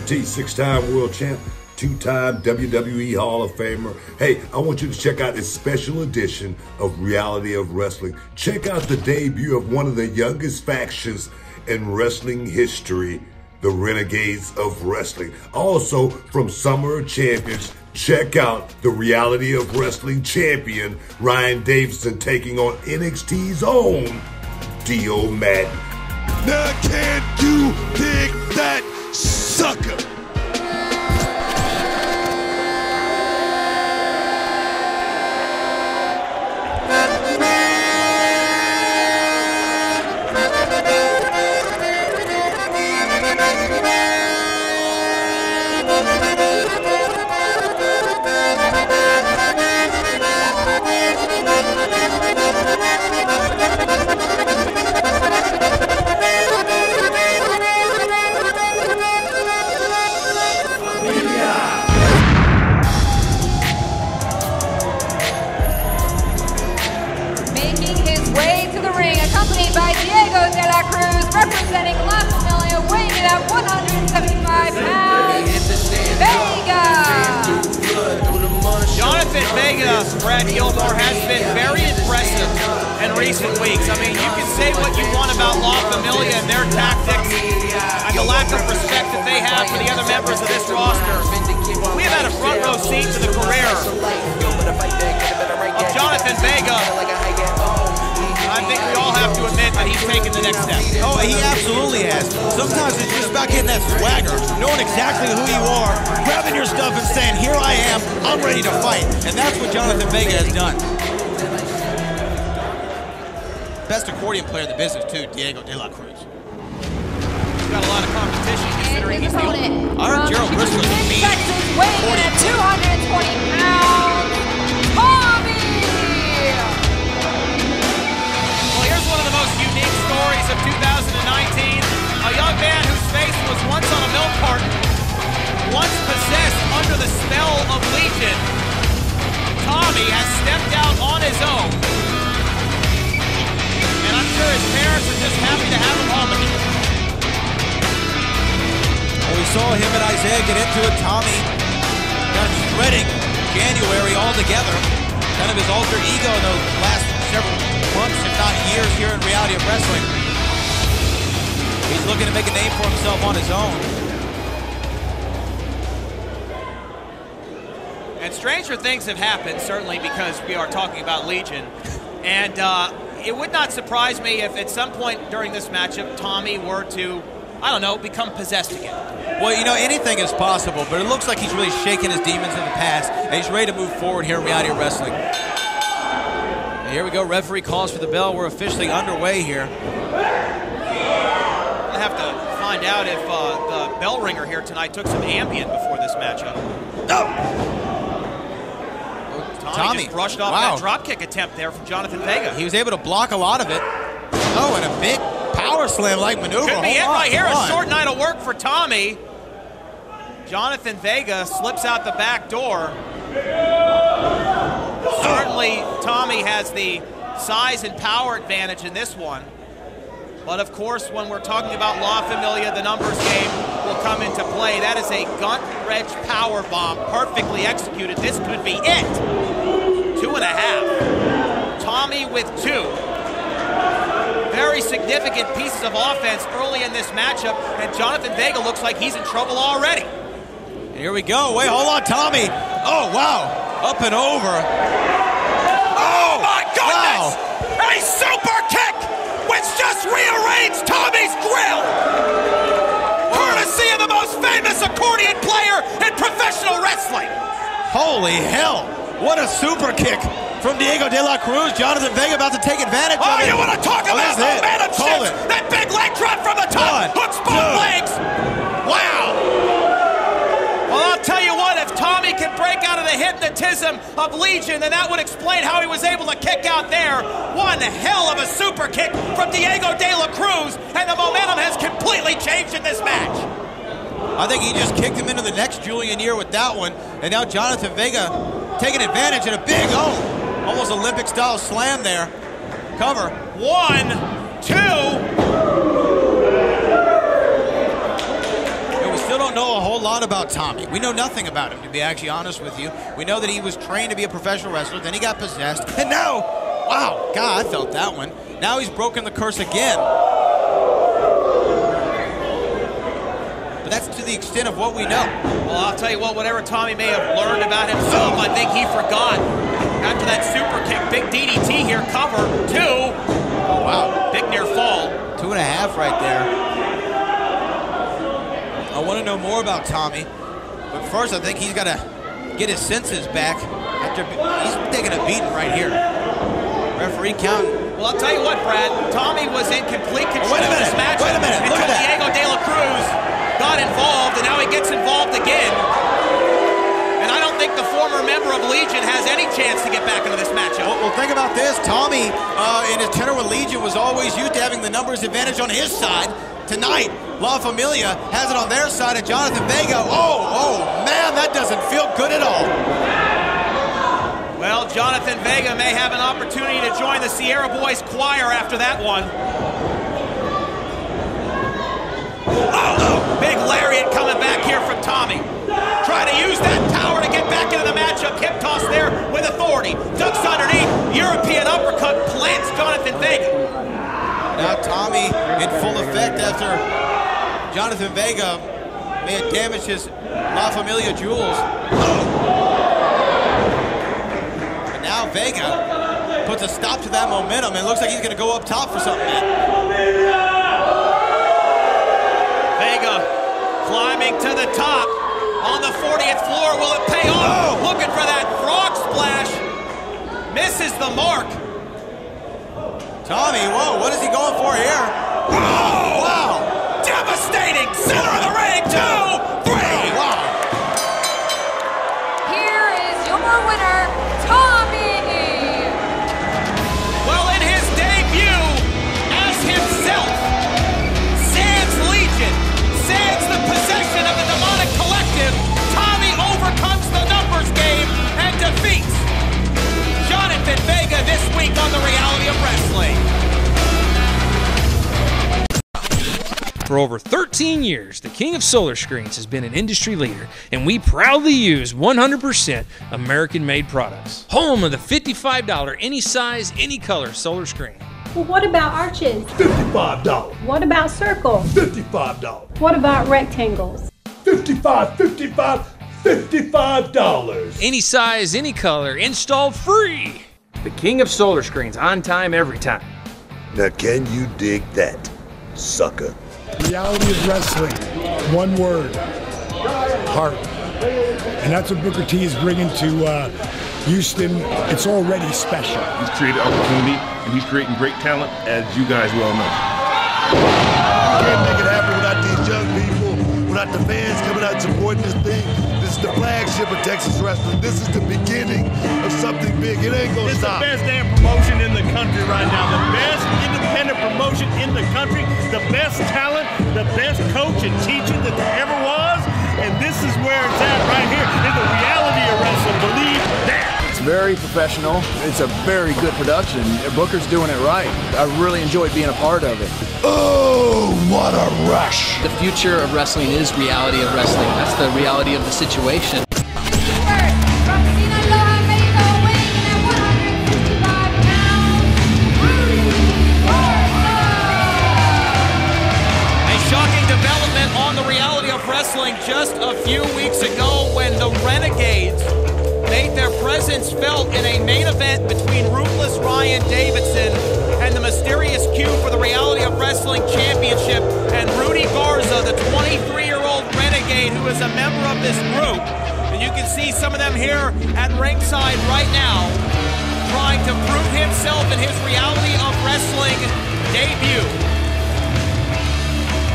Booker T, 6-time world champ, 2-time WWE Hall of Famer. Hey, I want you to check out this special edition of Reality of Wrestling. Check out the debut of one of the youngest factions in wrestling history, the Renegades of Wrestling. Also, from Summer of Champions, check out the Reality of Wrestling champion, Ryan Davidson, taking on NXT's own Dio Maddin. Now can you dig that sucker? Representing La Familia, weighing in at 175 pounds, Vega! Johnathan Vega, Brad Gilmore, has been very impressive in recent weeks. I mean, you can say what you want about La Familia and their tactics and the lack of respect that they have for the other members of this roster. We have had a front row seat to the career of Johnathan Vega. I think we all have to admit that he's taken the next step. Oh, he absolutely has. Sometimes it's just about getting that swagger, knowing exactly who you are, grabbing your stuff and saying, here I am, I'm ready to fight. And that's what Johnathan Vega has done. Best accordion player in the business, too, Diego De La Cruz. He's got a lot of competition considering he's the only. I heard Gerald Briscoe's mean. Texas, weighing in at 220 pounds, Tommy! One of the most unique stories of 2019. A young man whose face was once on a milk carton, once possessed under the spell of Legion. Tommy has stepped out on his own. And I'm sure his parents are just happy to have him home again. Well, we saw him and Isaiah get into it. Tommy got shredding January altogether. Kind of his alter ego in those last several months, if not years, here in Reality of Wrestling. He's looking to make a name for himself on his own. And stranger things have happened, certainly because we are talking about Legion. And it would not surprise me if at some point during this matchup, Tommy were to, I don't know, become possessed again. Well, you know, anything is possible, but it looks like he's really shaken his demons in the past, and he's ready to move forward here in Reality of Wrestling. Here we go, referee calls for the bell. We're officially underway here. I'll have to find out if the bell ringer here tonight took some Ambien before this matchup. Oh! Tommy just brushed off that dropkick attempt there from Johnathan Vega. He was able to block a lot of it. Oh, and a big power slam-like maneuver. Could be it right here. A short night of work for Tommy. Johnathan Vega slips out the back door. Certainly, Tommy has the size and power advantage in this one. But of course, when we're talking about La Familia, the numbers game will come into play. That is a gut-wrench power bomb, perfectly executed. This could be it. 2.5. Tommy with 2. Very significant pieces of offense early in this matchup, and Johnathan Vega looks like he's in trouble already. Here we go. Wait, hold on, Tommy. Oh, wow. Up and over. Oh, my goodness! Wow. A super kick, which just rearranged Tommy's grill. Courtesy of the most famous accordion player in professional wrestling. Holy hell. What a super kick from Diego De La Cruz. Johnathan Vega about to take advantage of it. Oh, you want to talk about momentum shift? That big leg drop from the top. Hooks both legs. Wow. Well, I'll tell you what, if Tommy can break out of the hypnotism of Legion, then that would explain how he was able to kick out there. One hell of a super kick from Diego De La Cruz, and the momentum has completely changed in this match. I think he just kicked him into the next Julian year with that one, and now Johnathan Vega taking advantage in a big, almost Olympic-style slam there. Cover. 1, 2. We still don't don't know a whole lot about Tommy. We know nothing about him, to be actually honest with you. We know that he was trained to be a professional wrestler, then he got possessed, and now, wow, God, I felt that one. Now he's broken the curse again. But that's to the extent of what we know. Well, I'll tell you what, whatever Tommy may have learned about himself, I think he forgot. After that super kick, big DDT here, cover, 2. Oh, wow. Big near fall. 2.5 right there. I want to know more about Tommy, but first I think he's got to get his senses back. After he's taking a beating right here. Referee count. Well, I'll tell you what, Brad. Tommy was in complete control of this match. Wait a minute. Look until at that. Diego De La Cruz got involved, and now he gets involved again. And I don't think the former member of Legion has any chance to get back into this matchup. Well, think about this. Tommy, in his tenure with Legion, was always used to having the numbers advantage on his side. Tonight, La Familia has it on their side, and Johnathan Vega. Oh, man, that doesn't feel good at all. Well, Johnathan Vega may have an opportunity to join the Sierra Boys choir after that one. Oh, big lariat coming back here from Tommy. Trying to use that power to get back into the matchup. Hip toss there with authority. Ducks underneath. European uppercut plants Johnathan Vega. Now Tommy in full effect after Johnathan Vega may have damaged his La Familia jewels. But now Vega puts a stop to that momentum, and it looks like he's going to go up top for something. Vega climbing to the top on the 40th floor. Will it pay off? Oh. Looking for that frog splash. Misses the mark. Tommy, whoa, what is he going for here? Oh, wow! Devastating! Center of the ring, 2, 3! Wow! Here is your winner, Tommy! Well, in his debut as himself, sans Legion, sans the possession of the demonic collective, Tommy overcomes the numbers game and defeats Johnathan Vega this week on The Reality of Wrestling. For over 13 years, the King of Solar Screens has been an industry leader, and we proudly use 100% American-made products. Home of the $55 any size, any color solar screen. Well, what about arches? $55. What about circles? $55. What about rectangles? $55. Any size, any color, installed free. The King of Solar Screens, on time, every time. Now can you dig that, sucker? Reality of wrestling, one word, heart. And that's what Booker T is bringing to Houston. It's already special. He's created opportunity, and he's creating great talent, as you guys well know. You can't make it happen without these young people, without the fans coming out supporting this thing. This is the flagship of Texas wrestling. This is the beginning of something big. It ain't gonna stop. It's the best damn promotion in the country right now. The best independent promotion in the country. The best talent, the best coach and teacher that there ever was. And this is where it's at right here in the reality of wrestling. Believe that. It's very professional. It's a very good production. Booker's doing it right. I really enjoyed being a part of it. Oh, what a rush! The future of wrestling is reality of wrestling. That's the reality of the situation. Just a few weeks ago when the Renegades made their presence felt in a main event between Ruthless Ryan Davidson and the mysterious Q for the Reality of Wrestling Championship, and Rudy Garza, the 23-year-old Renegade who is a member of this group. And you can see some of them here at ringside right now trying to prove himself in his Reality of Wrestling debut.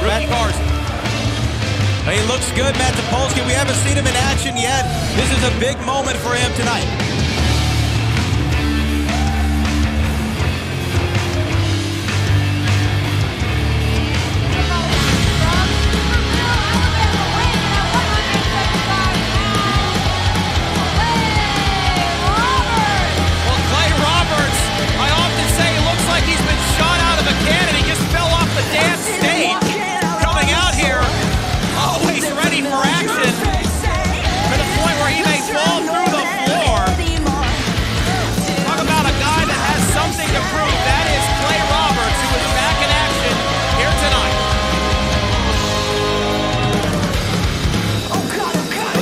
Rudy Garza. He looks good, Matt Topolsky. We haven't seen him in action yet. This is a big moment for him tonight. Well, Clay Roberts, I often say he looks like he's been shot out of a cannon. He just fell off the damn stage. Coming out here, always ready for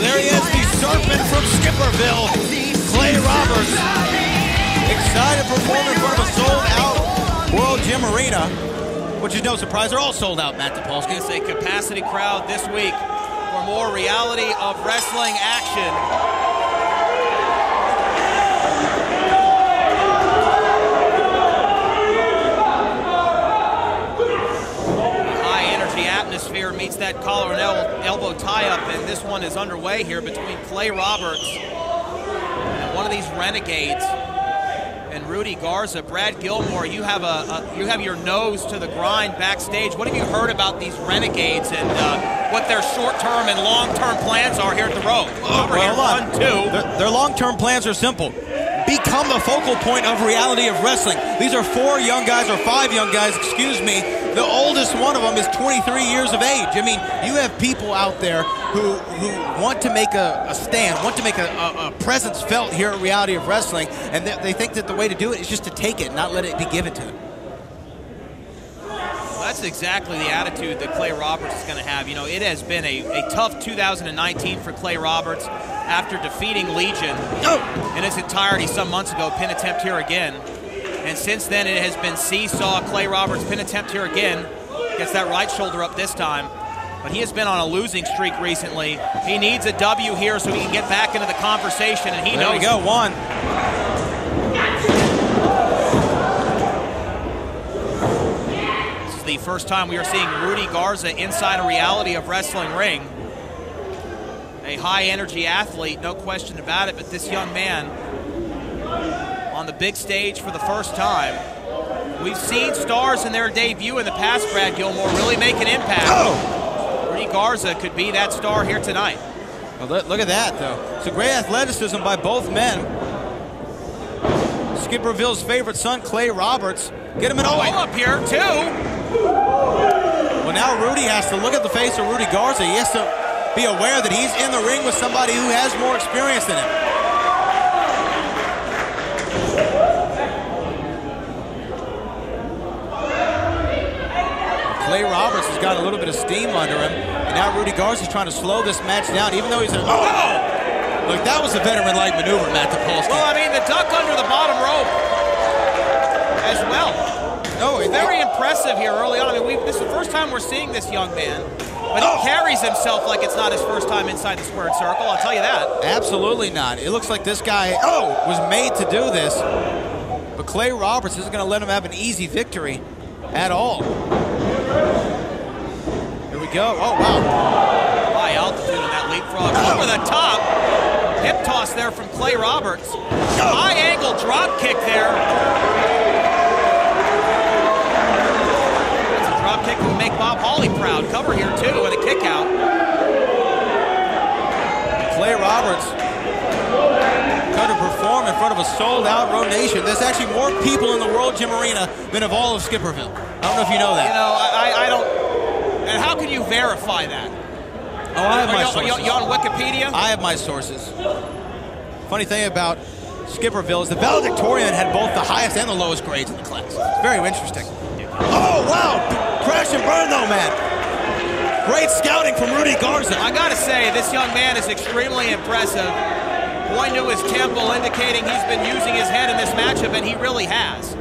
there he is, the serpent from Skipperville, Clay Roberts. Excited to perform in front of a sold-out World Gym Arena, which is no surprise. They're all sold out, Matt DePaulski. It's a capacity crowd this week for more reality of wrestling action. Atmosphere meets that collar and elbow tie-up, and this one is underway here between Clay Roberts and one of these renegades and Rudy Garza. Brad Gilmore, you have your nose to the grind backstage. What have you heard about these renegades and what their short-term and long-term plans are here at the Road? Their long-term plans are simple. Become the focal point of reality of wrestling. These are 4 young guys, or 5 young guys, excuse me. The oldest one of them is 23 years of age. I mean, you have people out there who want to make a stand, want to make a presence felt here at Reality of Wrestling, and they think that the way to do it is just to take it, not let it be given to them. Well, that's exactly the attitude that Clay Roberts is going to have. You know, it has been a tough 2019 for Clay Roberts after defeating Legion in its entirety some months ago. Pin attempt here again. And since then, it has been seesaw. Clay Roberts, pin attempt here again. Gets that right shoulder up this time. But he has been on a losing streak recently. He needs a W here so he can get back into the conversation, and he knows. There we go, one. This is the first time we are seeing Rudy Garza inside a Reality of Wrestling ring. A high-energy athlete, no question about it, but this young man on the big stage for the first time. We've seen stars in their debut in the past, Brad Gilmore, really make an impact. Rudy Garza could be that star here tonight. Well, look at that, though. It's a great athleticism by both men. Skipperville's favorite son, Clay Roberts. Get him in all up here, too. Well, now Rudy has to look at the face of Rudy Garza. He has to be aware that he's in the ring with somebody who has more experience than him. Clay Roberts has got a little bit of steam under him. And now Rudy Garza is trying to slow this match down, even though he's a... Look, that was a veteran-like maneuver, Matt DePaulski. Well, I mean, the duck under the bottom rope as well. Very impressive here early on. I mean, this is the first time we're seeing this young man. But he carries himself like it's not his first time inside the squared circle, I'll tell you that. Absolutely not. It looks like this guy was made to do this. But Clay Roberts isn't going to let him have an easy victory at all. Here we go. Oh, wow. High altitude in that leapfrog. Over the top. Hip toss there from Clay Roberts. High angle drop kick there. That's a drop kick that would make Bob Hawley proud. Cover here, too, and a kick out. Clay Roberts going to perform in front of a sold-out Road Nation. There's actually more people in the World Gym Arena than of all of Skipperville. I don't know if you know that. You know, I don't... And how can you verify that? Oh, I have my sources. Are you on Wikipedia? I have my sources. Funny thing about Skipperville is the valedictorian had both the highest and the lowest grades in the class. It's very interesting. Oh, wow! Crash and burn, though, man. Great scouting from Rudy Garza. I gotta say, this young man is extremely impressive. Pointing to his temple, indicating he's been using his head in this matchup, and he really has.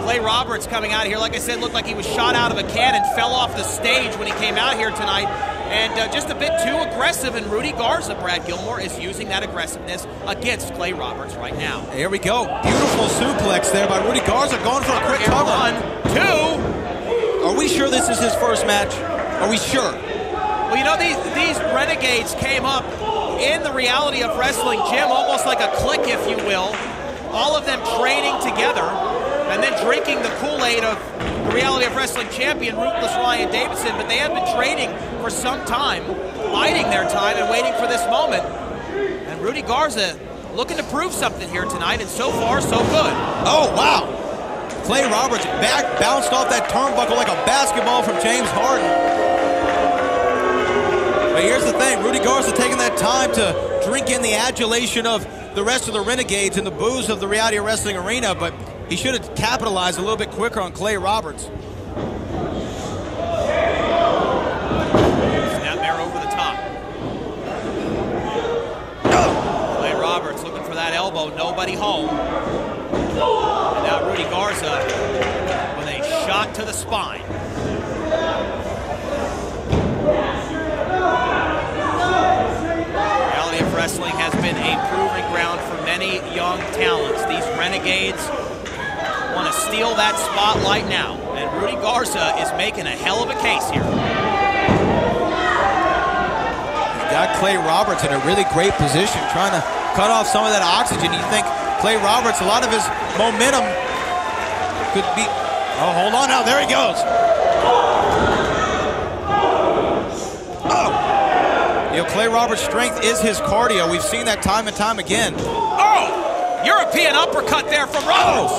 Clay Roberts coming out of here, like I said, looked like he was shot out of a cannon, fell off the stage when he came out here tonight, and just a bit too aggressive, and Rudy Garza, Brad Gilmore, is using that aggressiveness against Clay Roberts right now. Here we go. Beautiful suplex there by Rudy Garza, going for a quick cover. 1, 2. Are we sure this is his first match? Are we sure? Well, you know, these renegades came up in the Reality of Wrestling gym, almost like a clique, if you will. All of them training together and then drinking the Kool-Aid of the Reality of Wrestling champion, Ruthless Ryan Davidson. But they have been training for some time, biding their time and waiting for this moment. And Rudy Garza looking to prove something here tonight, and so far, so good. Oh, wow. Clay Roberts bounced off that turnbuckle like a basketball from James Harden. But here's the thing, Rudy Garza taking that time to drink in the adulation of the rest of the Renegades and the booze of the Reality of Wrestling arena, but he should have capitalized a little bit quicker on Clay Roberts. Snapmare over the top. nobody home. And now Rudy Garza with a shot to the spine. Reality of Wrestling has been a proving ground for many young talents. These Renegades want to steal that spotlight now, and Rudy Garza is making a hell of a case here. He's got Clay Roberts in a really great position, trying to cut off some of that oxygen. You think Clay Roberts, a lot of his momentum could be... Oh, hold on now, there he goes. Oh! You know, Clay Roberts' strength is his cardio. We've seen that time and time again. Oh! European uppercut there from Roberts.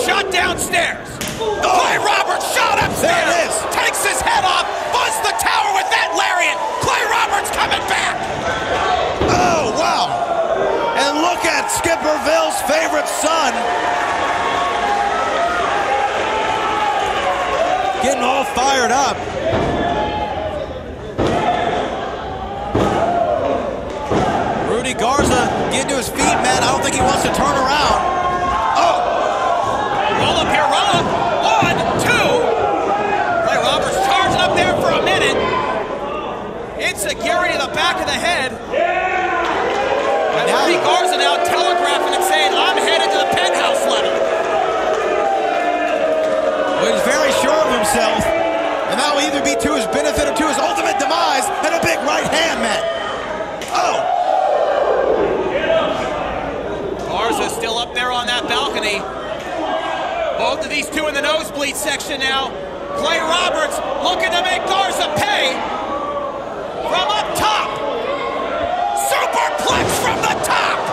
Shot downstairs. Clay Roberts shot upstairs. There it is. Takes his head off. Buzz the tower with that lariat. Clay Roberts coming back. Oh, wow. And look at Skipperville's favorite son. Getting all fired up. Rudy Garza getting to his feet, man. I don't think he wants to turn around. Oh! Roll up here, roll up. 1, 2. Clay Roberts charging up there for a minute. Insecurity to the back of the head. And Rudy Garza now telegraphing and saying, I'm headed to the penthouse level. Well, he's very sure of himself. And that will either be to his benefit or to his ultimate demise. And a big right hand, man. Oh! Garza still up there on that balcony. Both of these two in the nosebleed section now. Clay Roberts looking to make Garza pay from up top. Superplex from the top.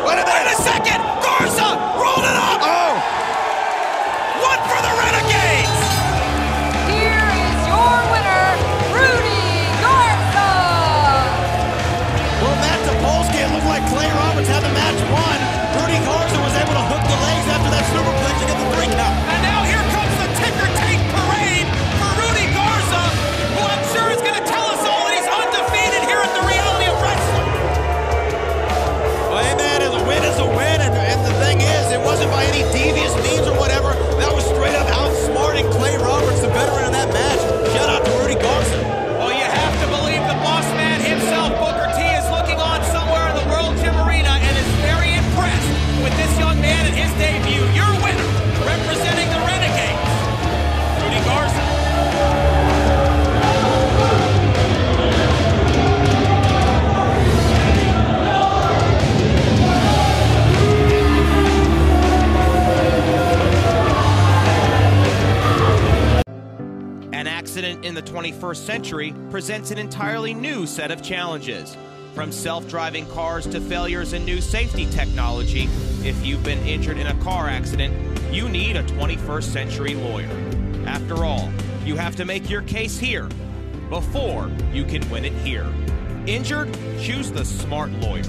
Wait a second. Garza rolled it up. Oh! One for the Renegades. Here is your winner, Rudy Garza. Well, Matt Topolsky, it looked like Clay Roberts had the match won. Rudy Garza was able to hook the legs after that superplex to get the 3 count. And now here comes the ticker tape parade for Rudy Garza, who I'm sure is going to tell us all that he's undefeated here at the Reality of Wrestling. Well, hey, man, a win is a win, and the thing is, it wasn't by any devious means or whatever. That was straight up outsmarting Clay Roberts, the veteran in that match. Shout out to Rudy Garza. Well, you have to believe the boss man himself, Booker T, is looking on somewhere in the World Gym Arena and is very impressed with this young man and his debut. Your winner, representing the Renegades, Rudy Garza. An accident in the 21st century presents an entirely new set of challenges. From self-driving cars to failures in new safety technology, if you've been injured in a car accident, you need a 21st century lawyer. After all, you have to make your case here before you can win it here. Injured? Choose the smart lawyer.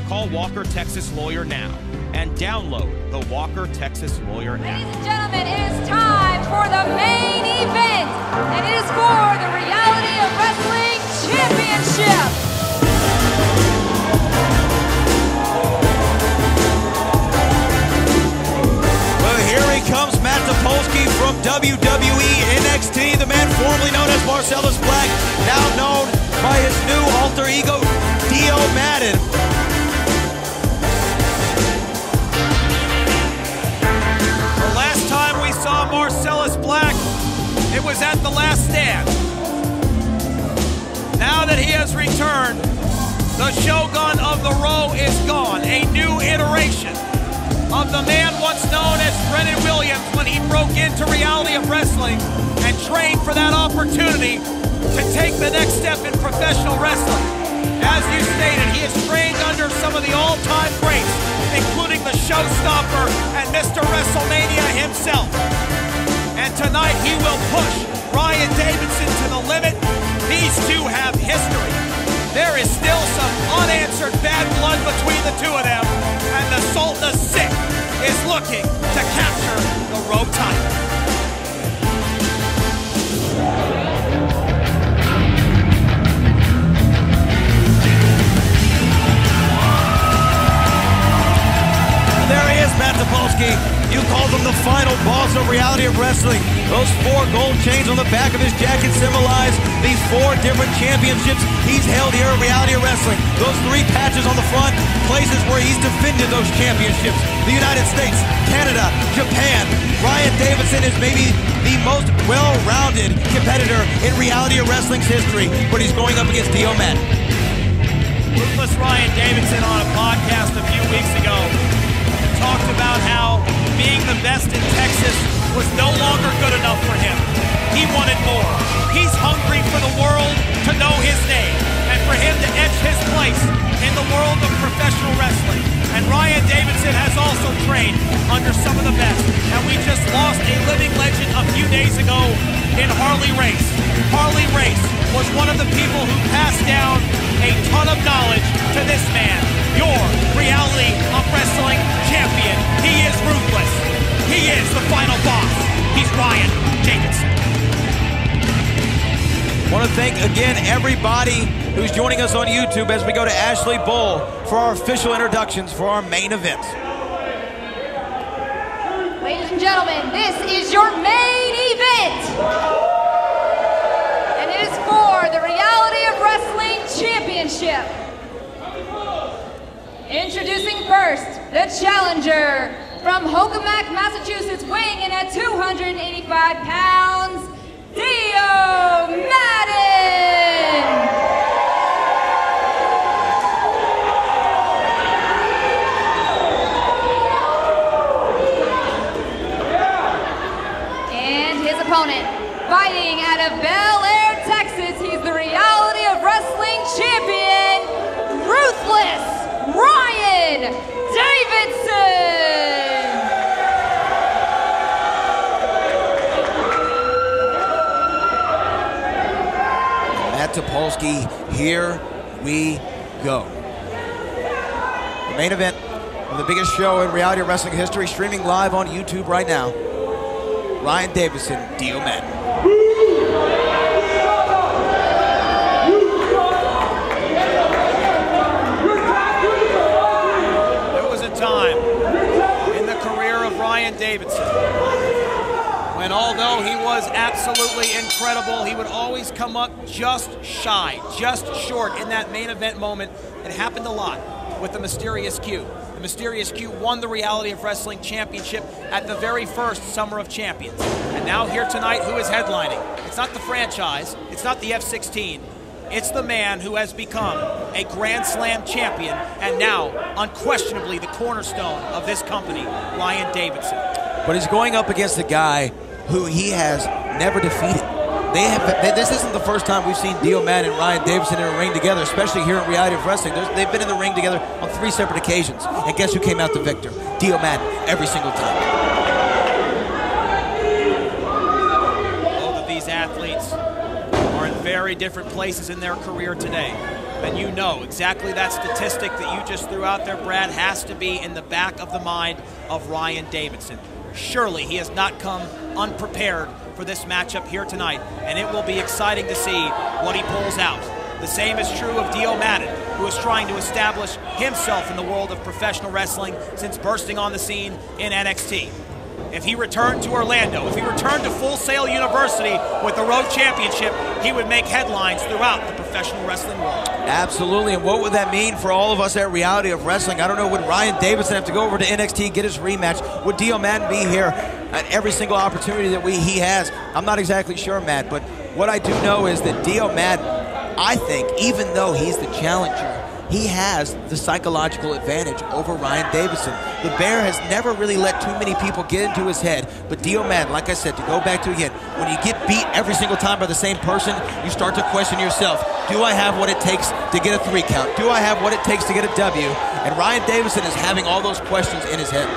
Call Walker Texas Lawyer now and download the Walker Texas Lawyer app. Ladies and gentlemen, it is time for the main event, and it is for the Reality of Wrestling Championship. Well, here he comes, Matt Topolsky from WWE NXT, the man formerly known as Marcellus Black, now known by his new alter ego, Dio Maddin. The last time we saw Marcellus Black, it was at the Last Stand. Now that he has returned, the Shogun of the Row is gone. A new iteration of the man once known as Brennan Williams when he broke into Reality of Wrestling and trained for that opportunity to take the next step in professional wrestling. As you stated, he has trained under some of the all-time greats, including the Showstopper and Mr. WrestleMania himself. And tonight he will push Ryan Davidson to the limit. These two have history. There is still some unanswered bad blood between the two of them, and the Sultan of Sick is looking to capture the Row title. who calls him the final boss of reality of wrestling. Those 4 gold chains on the back of his jacket symbolize the 4 different championships he's held here at Reality of Wrestling. Those 3 patches on the front, places where he's defended those championships. The United States, Canada, Japan. Ryan Davidson is maybe the most well-rounded competitor in Reality of Wrestling's history, but he's going up against Dio Maddin. Ruthless Ryan Davidson on a podcast a few weeks ago talked about how being the best in Texas was no longer good enough for him. He wanted more. He's hungry for the world to know his name and for him to etch his place in the world of professional wrestling. And Ryan Davidson has also trained under some of the best. And we just lost a living legend a few days ago in Harley Race. Harley Race was one of the people who passed down a ton of knowledge to this man, your Reality of Wrestling champion. He is ruthless. He is the final boss. He's Ryan Davidson. Want to thank again everybody who's joining us on YouTube as we go to Ashley Bull for our official introductions for our main event. Ladies and gentlemen, this is your main event. And it is for the Reality of Wrestling Championship. Introducing first, the challenger from Hocomac, Massachusetts, weighing in at 285 pounds, Dio Maddin! And his opponent, fighting out of Bel Air, Texas, he's the Reality of Wrestling champion, Ruthless Ryan Davidson! Matt Topolsky, here we go. The main event of the biggest show in Reality of Wrestling history, streaming live on YouTube right now. Ryan Davidson, Dio Maddin. There was a time in the career of Ryan Davidson when, although he was absolutely incredible, he would always come up just shy, just short in that main event moment. It happened a lot with the Mysterious Q. The Mysterious Q won the Reality of Wrestling Championship at the very first Summer of Champions. And now here tonight, who is headlining? It's not the franchise, it's not the F-16, it's the man who has become a Grand Slam champion and now, unquestionably, the cornerstone of this company, Ryan Davidson. But he's going up against a guy who he has never defeated. This isn't the first time we've seen Dio Maddin and Ryan Davidson in a ring together, especially here in Reality of Wrestling. They've been in the ring together on 3 separate occasions. And guess who came out the victor? Dio Maddin, every single time. Both of these athletes are in very different places in their career today. And you know exactly that statistic that you just threw out there, Brad, has to be in the back of the mind of Ryan Davidson. Surely he has not come unprepared for this matchup here tonight, and it will be exciting to see what he pulls out. The same is true of Dio Maddin, who is trying to establish himself in the world of professional wrestling since bursting on the scene in NXT. If he returned to Orlando, if he returned to Full Sail University with the Road Championship, he would make headlines throughout the professional wrestling world. Absolutely, and what would that mean for all of us at Reality of Wrestling? I don't know, would Ryan Davidson have to go over to NXT, get his rematch? Would Dio Maddin be here at every single opportunity that he has? I'm not exactly sure, Matt, but what I do know is that Dio Maddin, I think, even though he's the challenger, he has the psychological advantage over Ryan Davidson. The Bear has never really let too many people get into his head, but Dio Maddin, like I said, to go back to again, when you get beat every single time by the same person, you start to question yourself. Do I have what it takes to get a 3 count? Do I have what it takes to get a W? And Ryan Davidson is having all those questions in his head.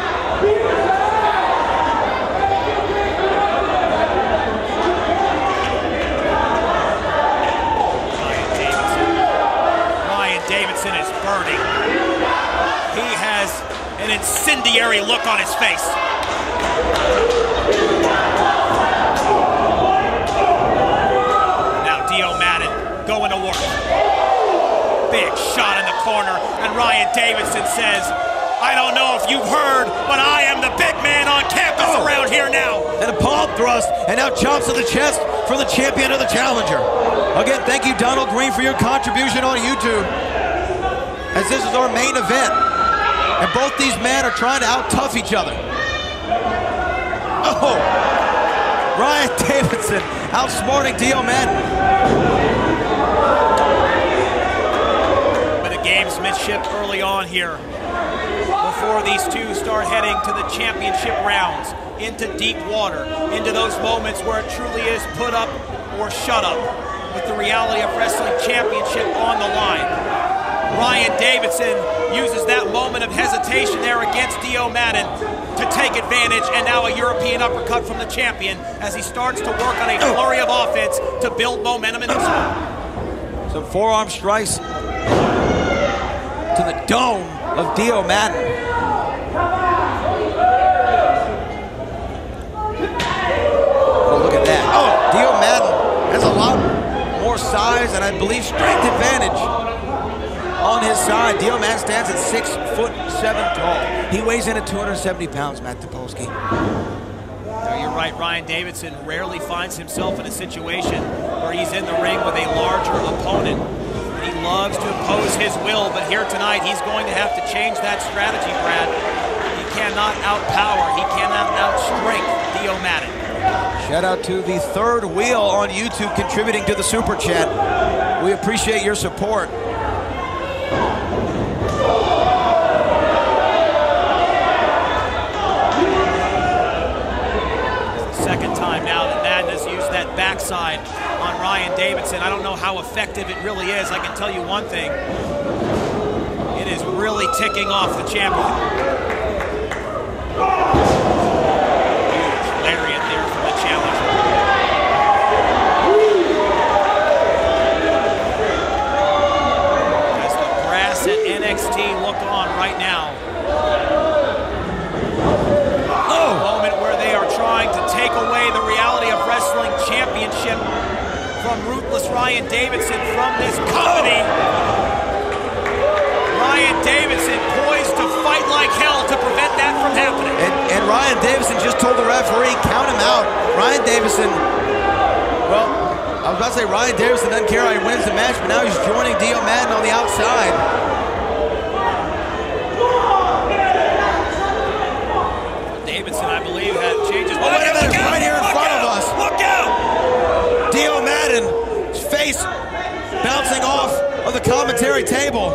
Davidson is burning. He has an incendiary look on his face. Now Dio Maddin going to work. Big shot in the corner, and Ryan Davidson says, I don't know if you've heard, but I am the big man on campus around here now. And a palm thrust, and now chops to the chest for the champion of the challenger. Again, thank you, Donald Green, for your contribution on YouTube, as this is our main event. And both these men are trying to out-tough each other. Oh! Ryan Davidson outsmarting Dio Maddin. Bit of gamesmanship early on here before these two start heading to the championship rounds, into deep water, into those moments where it truly is put up or shut up, with the reality of wrestling championship on the line. Ryan Davidson uses that moment of hesitation there against Dio Maddin to take advantage, and now a European uppercut from the champion as he starts to work on a flurry of offense to build momentum in this one. Some forearm strikes to the dome of Dio Maddin. Oh, look at that. Oh, Dio Maddin has a lot more size and I believe strength advantage on his side. Dio Maddin stands at 6'7" tall. He weighs in at 270 pounds, Matt Topolsky. No, you're right, Ryan Davidson rarely finds himself in a situation where he's in the ring with a larger opponent. And he loves to impose his will, but here tonight he's going to have to change that strategy, Brad. He cannot outpower, he cannot outstrength Dio Maddin. Shout out to the third wheel on YouTube contributing to the super chat. We appreciate your support. Second time now that Maddin has used that backside on Ryan Davidson. I don't know how effective it really is. I can tell you one thing. It is really ticking off the champion. Huge lariat there from the challenger. As the brass at NXT look on right now. Trying to take away the reality of wrestling championship from ruthless Ryan Davidson from this company. Ryan Davidson poised to fight like hell to prevent that from happening. And Ryan Davidson just told the referee, count him out. Ryan Davidson, well, I was about to say Ryan Davidson doesn't care how he wins the match, but now he's joining Dio Maddin on the outside. Davidson, I believe, had changes. Oh, wait a minute, right here in front of us. Look out! Dio Maddin's face bouncing off of the commentary table.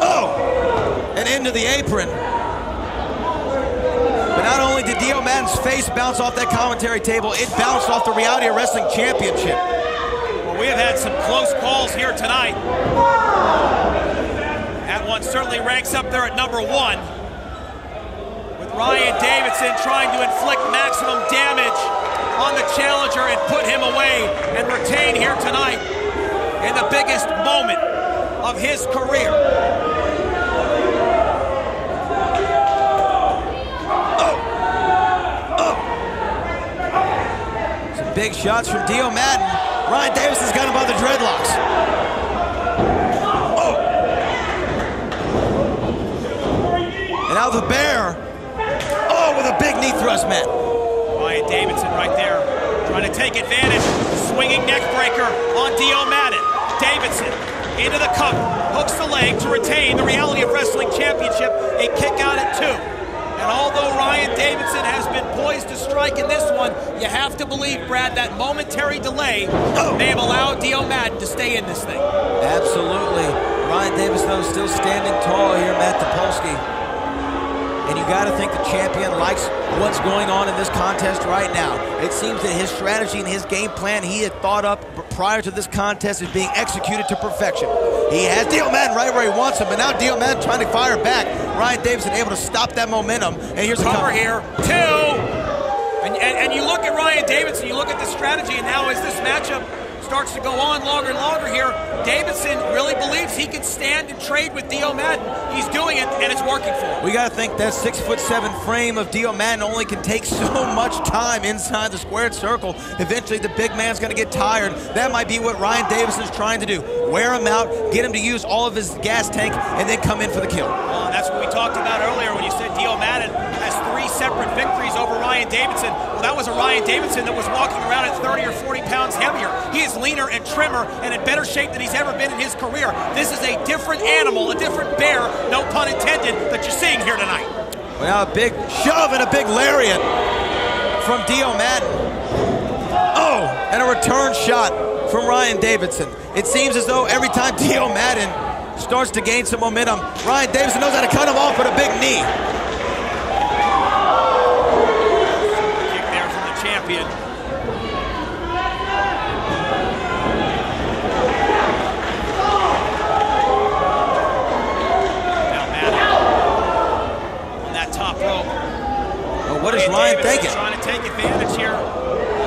Oh! And into the apron. But not only did Dio Maddin's face bounce off that commentary table, it bounced off the Reality of Wrestling Championship. Well, we have had some close calls here tonight. That one certainly ranks up there at number 1. With Ryan Davidson trying to inflict maximum damage on the challenger and put him away and retain here tonight in the biggest moment of his career. Some big shots from Dio Maddin. Ryan Davidson's got him by the dreadlocks. And now the bear, with a big knee thrust, Matt. Ryan Davidson right there, trying to take advantage. Swinging neck breaker on Dio Maddin. Davidson into the cover, hooks the leg to retain the Reality of Wrestling Championship, a kick out at 2. And although Ryan Davidson has been poised to strike in this one, you have to believe, Brad, that momentary delay may have allowed Dio Maddin to stay in this thing. Absolutely. Ryan Davidson is still standing tall here, Matt Topolsky. And you got to think the champion likes what's going on in this contest right now. It seems that his strategy and his game plan he had thought up prior to this contest is being executed to perfection. He has Dio Maddin right where he wants him, but now Dio Maddin trying to fire back. Ryan Davidson able to stop that momentum. And here's the cover here. 2. And you look at Ryan Davidson, you look at the strategy, and now as this matchup starts to go on longer and longer here, Davidson really believes he can stand and trade with Dio Maddin. He's doing it, and it's working for him. We got to think that 6'7" frame of Dio Maddin only can take so much time inside the squared circle. Eventually, the big man's going to get tired. That might be what Ryan Davidson's trying to do. Wear him out, get him to use all of his gas tank, and then come in for the kill. Well, that's what we talked about earlier when you said Dio Maddin has 3 separate victories over Ryan Davidson. Well, that was a Ryan Davidson that was walking around at 30 or 40 pounds heavier. He is leaner and trimmer and in better shape than he's ever been in his career. This is a different animal, a different bear, no pun intended, that you're seeing here tonight. Well, now a big shove and a big lariat from Dio Maddin. Oh, and a return shot from Ryan Davidson. It seems as though every time Dio Maddin starts to gain some momentum, Ryan Davidson knows how to cut him off with a big knee. Kick there from the champion. Now Maddin on that top rope. Well, what is Ryan thinking? Trying to take advantage here.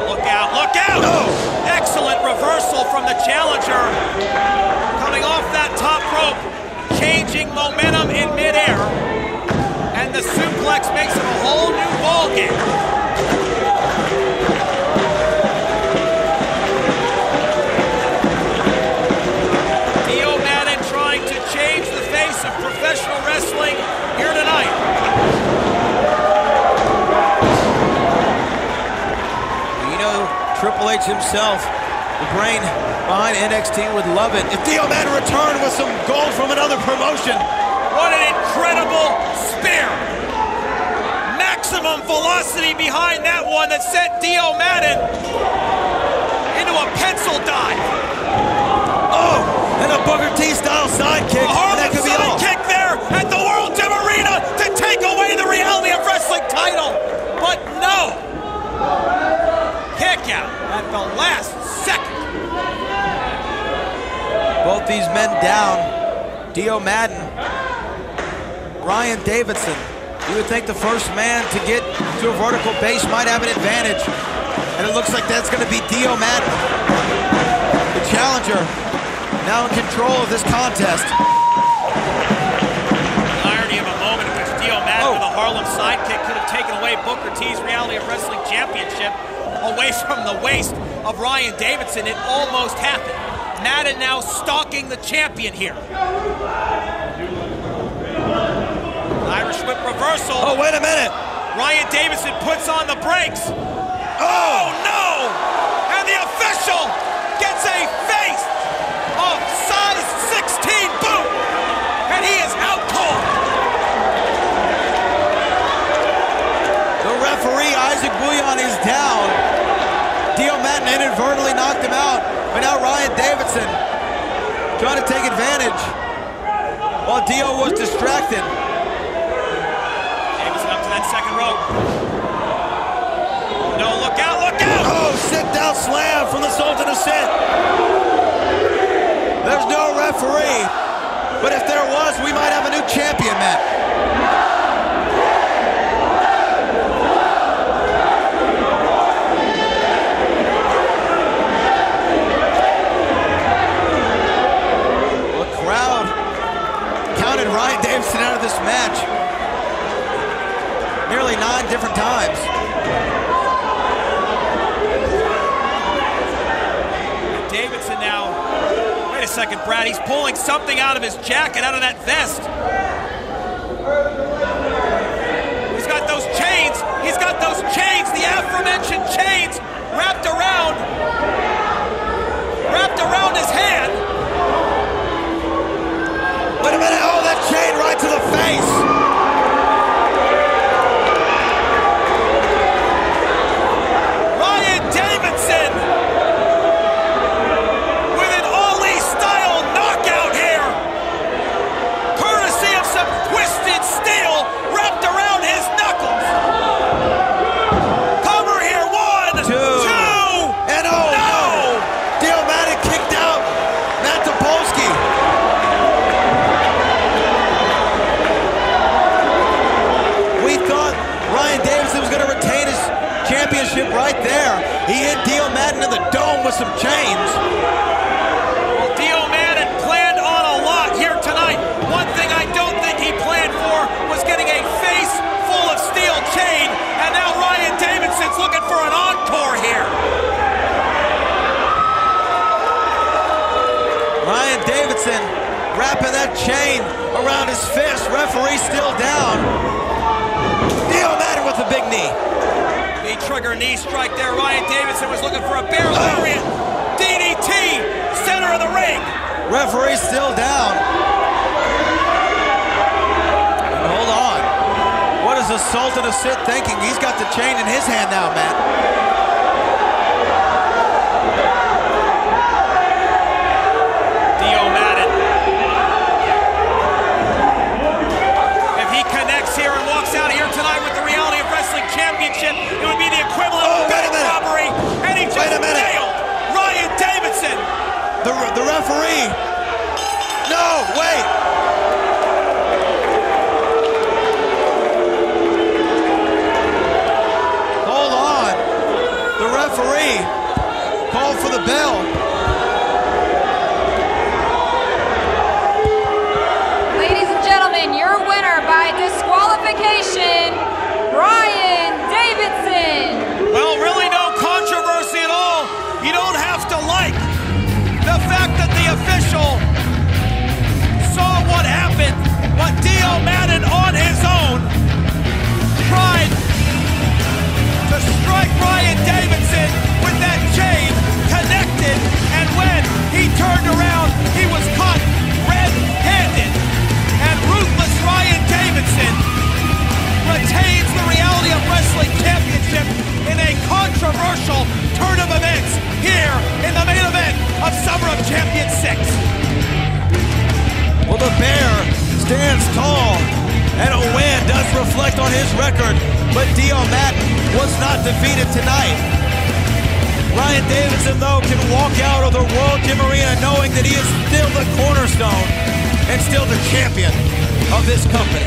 Look out, look out! Oh. Excellent reversal from the challenger. Coming off that top rope, changing momentum in midair. And the suplex makes it a whole new ball game. Dio Maddin trying to change the face of professional wrestling here tonight. Triple H himself, the brain behind NXT, would love it if Dio Maddin returned with some gold from another promotion. What an incredible spear. Maximum velocity behind that one that sent Dio Maddin into a pencil dive. Oh, and a Booker T-style sidekick. A Harlem that could be all. sidekick there at the World Gym Arena to take away the Reality of Wrestling title. But no. Kick out at the last second. Both these men down. Dio Maddin, Ryan Davidson. You would think the first man to get to a vertical base might have an advantage. And it looks like that's going to be Dio Maddin. The challenger now in control of this contest. The irony of a moment in which Dio Maddin with a Harlem sidekick could have taken away Booker T's Reality of Wrestling Championship away from the waist of Ryan Davidson. It almost happened. Maddin now stalking the champion here. Irish whip reversal. Oh, wait a minute. Ryan Davidson puts on the brakes. Oh, no! And the official gets a face of size 16 boot. And he is out cold. The referee, Isaac Bouillon, is down. Dio Maddin inadvertently knocked him out, but now Ryan Davidson trying to take advantage while Dio was distracted. Davidson up to that second rope. No, look out, look out! Oh, sit-down slam from the Sultan of Sin. There's no referee, but if there was, we might have a new champion, Matt. Ryan Davidson out of this match nearly 9 different times. Davidson now, wait a second, Brad, he's pulling something out of his jacket, out of that vest. He's got those chains, the aforementioned chains wrapped around his hand. Wait a minute, oh, that chain right to the face. Ryan Davidson with an Ollie-style knockout here. Courtesy of some twisted steel wrapped around his knuckles. Cover here, 1, 2, and oh no! Ryan Davidson wrapping that chain around his fist. Referee still down. Dio Maddin with a big knee. The trigger knee strike there. Ryan Davidson was looking for a bear lariat. DDT, center of the ring. Referee still down. Hold on. What is the Sultan of Sid thinking? He's got the chain in his hand now, Matt. Dio Maddin. If he connects here and walks out of here tonight with the Reality of Wrestling Championship, it would be the equivalent of bank robbery. And he just nailed Ryan Davidson. The referee. No, wait. Hold on. The referee called for the bell. Ladies and gentlemen, your winner by disqualification, Ryan Davidson. Well, really no controversy at all. You don't have to like the fact that the official saw what happened, but Dio Maddin on his own tried to strike Ryan Davidson with that chain, connected, and when he turned around, he was caught red-handed. And ruthless Ryan Davidson retains the Reality of Wrestling Championship in a controversial turn of events here in the main event of Summer of Champions 6. Well, the Bear stands tall, and a win does reflect on his record, but Dio Maddin was not defeated tonight. Ryan Davidson, though, can walk out of the World Gym Arena knowing that he is still the cornerstone and still the champion of this company.